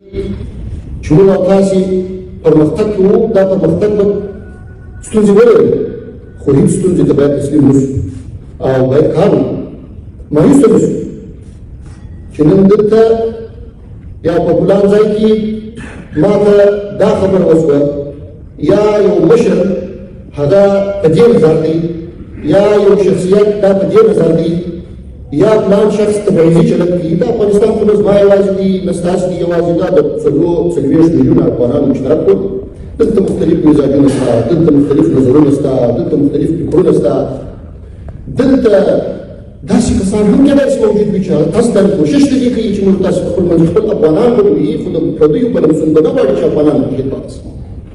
چې موږ او تاسې پرمختګ کوو، دا پرمختګ به ستونزې ولري، خو هېڅ ستونزې ته باید تسلیم نه شو او باید کار وکړو، مایوسه نه شو چې نن دلته یا په فلان ځای کې ما ته دا خبره وشوه یا یو مشر هغه په دې نظر دی یا یو شخصیت دا په دې نظر دی یا فلان شخص تبعیضي چلند کوي. دا افغانستان خو نه زما یوازې دي، نه ستاسې دي یوازې، دا د 40 میلیونه افغانانو مشترک کړ. دلته مختلف مزاجونه شته، دلته مختلف نظرونه شته، دلته مختلف فکرونه شته، دلته داسې کسان هم کېدای شي موجود وي چې تاسو ته کوشش نه دي کوي چې موږ تاسو خپل منځ خپل افغانان وګڼو، خو د پردیو په نوم نه غواړي چې افغانان موجود پاتې شي.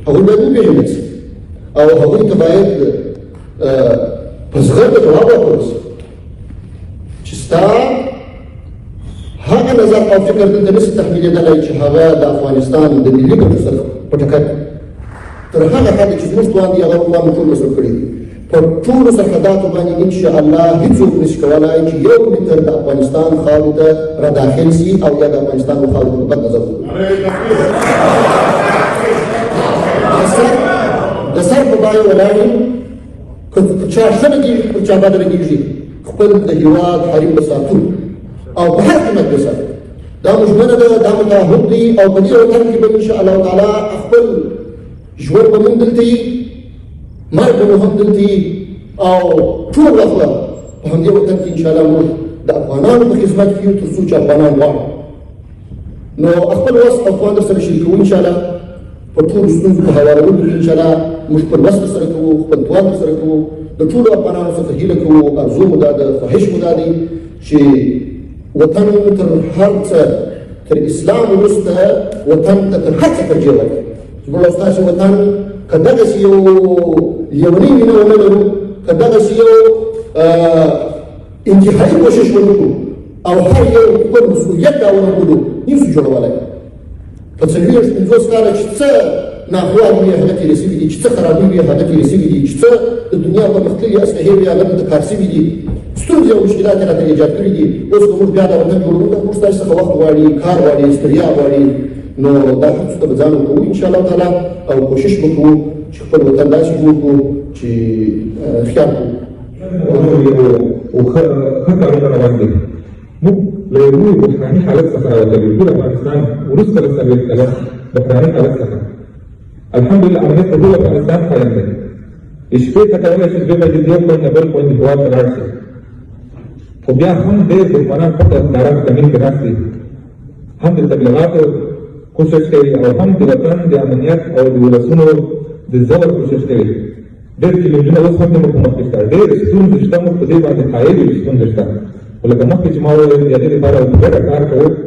هغوی باید وپېژندل شي او هغوی ته باید په زغرده ځواب ورکړل شي چې ستا هغه نظر او فکر دلته نشي تحمیلېدلی چې هغه د افغانستان د ملي ګټو سره په ټکر تر هغه حده چې زموږ توان دي هغه ما ټول مصرف کړي دي. په ټولو سرحداتو باندې انشاءالله هېڅوک نشي کولی چې یو متر د افغانستان خاورو ته راداخل شي او یا د افغانستان په خاورو ته بد نظر وکړي. د سر په بای ولاړ یم، که چا ښه لګېږي که چا بده لګېږي، خپل د هېواد حریم به ساتو او په هر قیمت به ساتو. دا مو ژمنه ده، دا مو تعهد دی او په دې وطن کې به انشاءالله تعالی خپل ژوند به مونږ دلته یي، مرګ به مو هم دلته یي او ټول وخت په همدې وطن کې انشاءالله موږ د افغانانو په خدمت کې یو تر څو چې افغانان غواړو. نو خپل وس او توان درسره شریکوو انشاءالله، په ټولو ستونزو په هوارولو کې انشاءالله موږ خپل وس درسره کوو، خپل توان درسره کوو. د ټولو افغانانو څخه هیله کوو، ارزو مو دا ده، خواهش مو دا دی چې وطن تر هر څه، تر اسلام وروسته وطن ته تر هر څه ترجیح ورکړي. زموږ او ستاسې وطن که دغسې یو لیونۍ مینه ونه لرو، که دغسې یو انتهایي کوشش ونه کړو او هر یو خپل مسؤلیت دا ونه بولو، نشو جوړولی. په 40-50 کاله چې څه ناخوالې وي هغه تېرې شوي دي، چې څه خرابۍ وي هغه تېرې شوي دي، چې څه د دنیا پرمختللي اسلحې وي هغه دلته کار شوي دي، ستونزې او مشکلات یې راته ایجاد کړي دي. اوس که موږ بیا دا وطن جوړوو، دا موږ ستاسې څخه وخت غواړي، کار غواړي، ستړیا غواړي. نو دا هڅو ته به ځان ورکوو انشاءالله تعالی او کوشش به کوو چې خپل وطن داسې جوړ کړو چې خیال کوو. ښه کارونه روان دي. موږ له یو لوی بحراني حالت څخه راوتلي، ټول افغانستان وروسته له 40 کاله بحراني حالت څخه الحمدلله امنیت په ټول افغانستان قایم دی. شپې ته کولی شي 2 بجې د یو کوڼ نه بل کوڼ هېواد ته لاړ شي، خو بیا هم ډېر دښمنان پټه ناره زمین کې ناست دي، هم د تبلیغاتو کوشش کوي او هم د وطن د امنیت او د ولسونو د ځور کوشش کوي. ډېر چیلنجونه اوس هم زموږ په مخکې شته، ډېر ستونزې شته، موږ په دې باندې قایل یو چې ستونزې شته، خو لکه مخکې چې ما وویل د هغې لپاره ګډه کار کوو.